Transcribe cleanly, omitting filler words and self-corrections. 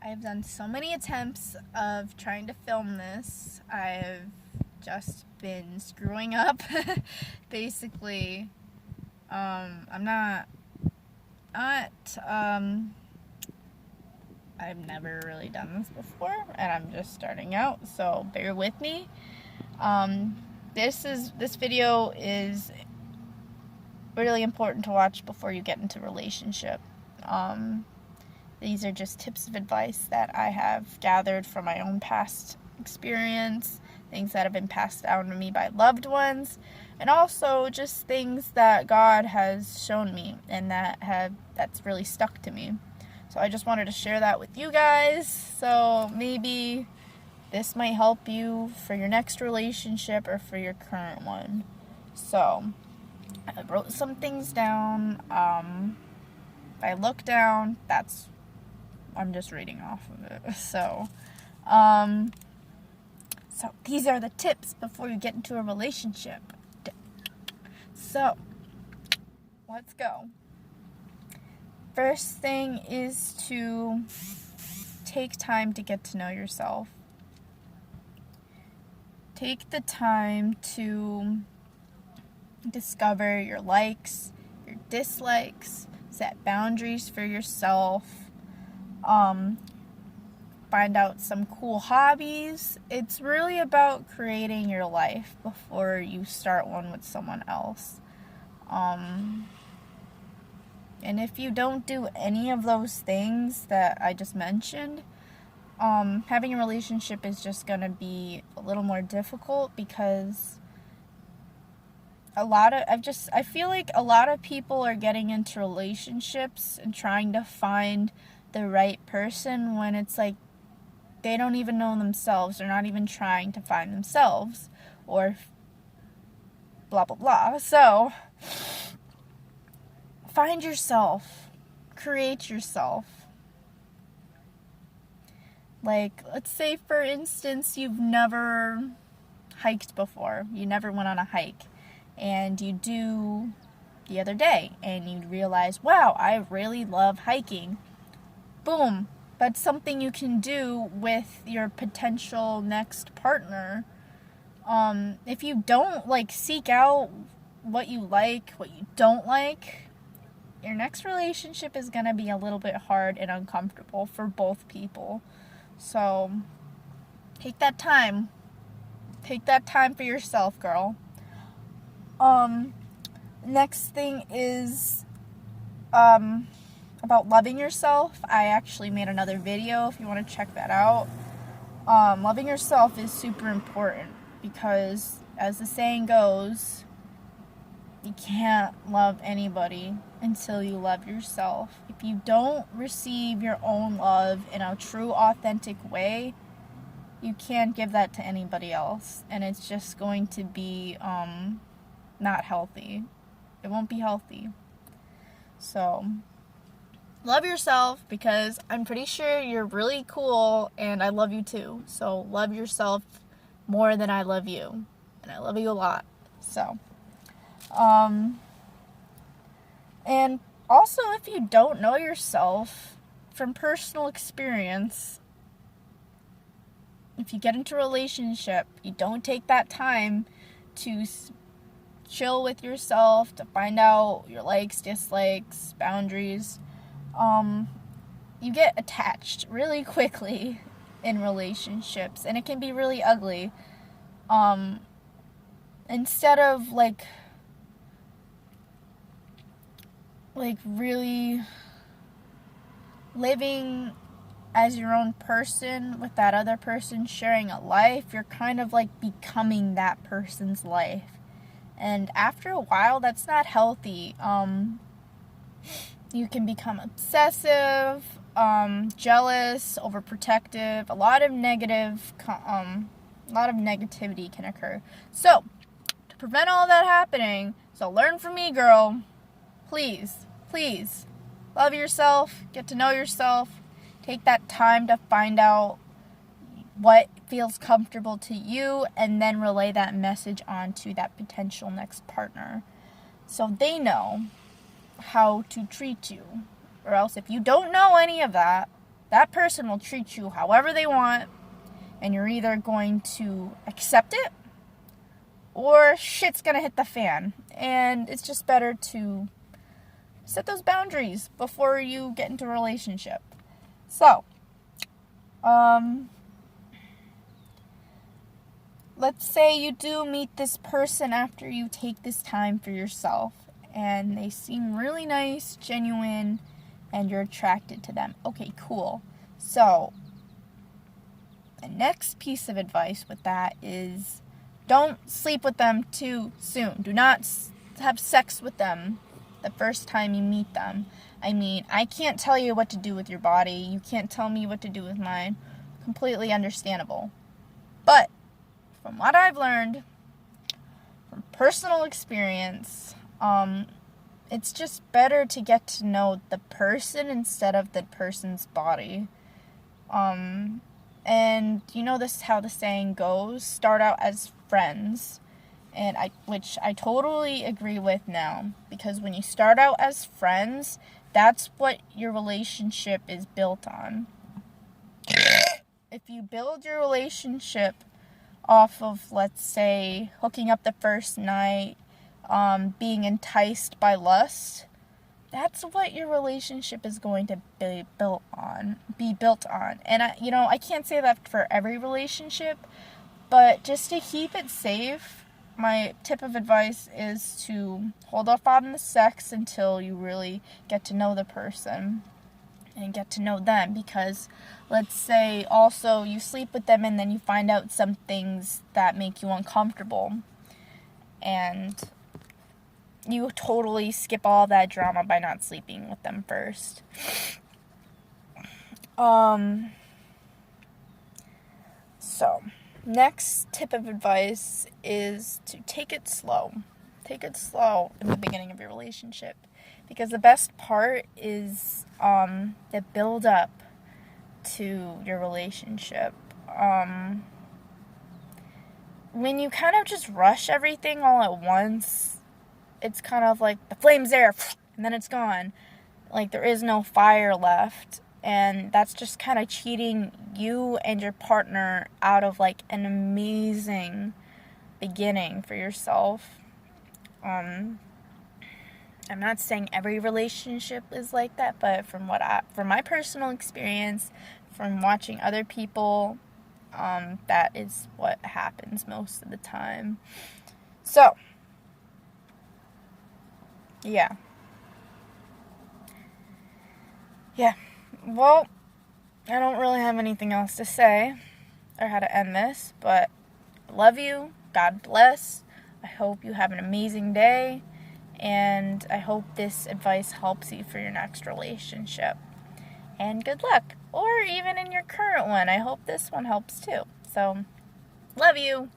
I've done so many attempts of trying to film this. I've just been screwing up. Basically, I'm not, I've never really done this before, and I'm just starting out, so bear with me. This video is really important to watch before you get into a relationship. These are just tips of advice that I have gathered from my own past experience, things that have been passed down to me by loved ones, and also just things that God has shown me and that's really stuck to me. So I just wanted to share that with you guys, so maybe this might help you for your next relationship or for your current one. So I wrote some things down. If I look down, I'm just reading off of it. So these are the tips before you get into a relationship. So, let's go. First thing is to take time to get to know yourself. Take the time to discover your likes, your dislikes, set boundaries for yourself, find out some cool hobbies. It's really about creating your life before you start one with someone else. And if you don't do any of those things that I just mentioned, having a relationship is just going to be a little more difficult because I feel like a lot of people are getting into relationships and trying to find the right person when it's like they don't even know themselves. They're not even trying to find themselves or blah, blah, blah. So, find yourself. Create yourself. Like, let's say, for instance, you've never hiked before. You never went on a hike. And you do the other day. And you realize, wow, I really love hiking. Boom. That's something you can do with your potential next partner. If you don't, seek out what you like, what you don't like, your next relationship is going to be a little bit hard and uncomfortable for both people. So, take that time. Take that time for yourself, girl. Next thing is, about loving yourself. I actually made another video if you want to check that out. Loving yourself is super important because, as the saying goes, you can't love anybody until you love yourself. If you don't receive your own love in a true, authentic way, you can't give that to anybody else. And it's just going to be not healthy. It won't be healthy. So, love yourself because I'm pretty sure you're really cool and I love you too. So, love yourself more than I love you. And I love you a lot. So, and also, if you don't know yourself, from personal experience, if you get into a relationship, you don't take that time to chill with yourself, to find out your likes, dislikes, boundaries, you get attached really quickly in relationships, and it can be really ugly. Instead of really living as your own person with that other person sharing a life, you're kind of becoming that person's life. And after a while, that's not healthy. You can become obsessive, jealous, overprotective. A lot of negativity can occur. So, to prevent all that happening, so learn from me, girl. Please, love yourself, get to know yourself, take that time to find out what feels comfortable to you, and then relay that message on to that potential next partner so they know how to treat you. Or else, if you don't know any of that, That person will treat you however they want, and you're either going to accept it or shit's gonna hit the fan. And it's just better to set those boundaries before you get into a relationship. So, let's say you do meet this person after you take this time for yourself, and they seem really nice, genuine, and you're attracted to them. Okay, cool. So, the next piece of advice with that is don't sleep with them too soon. Do not have sex with them the first time you meet them. I mean, I can't tell you what to do with your body. You can't tell me what to do with mine. Completely understandable. But from what I've learned, from personal experience, it's just better to get to know the person instead of the person's body. And you know this how the saying goes, start out as friends. And which I totally agree with now, because when you start out as friends, that's what your relationship is built on. If you build your relationship off of, let's say, hooking up the first night, being enticed by lust, that's what your relationship is going to be built on. And I can't say that for every relationship, but just to keep it safe, my tip of advice is to hold off on the sex until you really get to know the person and get to know them. Because let's say also you sleep with them and then you find out some things that make you uncomfortable, and you totally skip all that drama by not sleeping with them first. So, next tip of advice is to take it slow. Take it slow in the beginning of your relationship, because the best part is the build up to your relationship. When you kind of just rush everything all at once, it's kind of like the flame's there and then it's gone. Like there is no fire left. And that's just kind of cheating you and your partner out of like an amazing beginning for yourself. I'm not saying every relationship is like that, but from my personal experience, from watching other people, that is what happens most of the time. So, yeah. Well, I don't really have anything else to say or how to end this, but I love you. God bless. I hope you have an amazing day, and I hope this advice helps you for your next relationship. And good luck. Or even in your current one. I hope this one helps too. So, love you.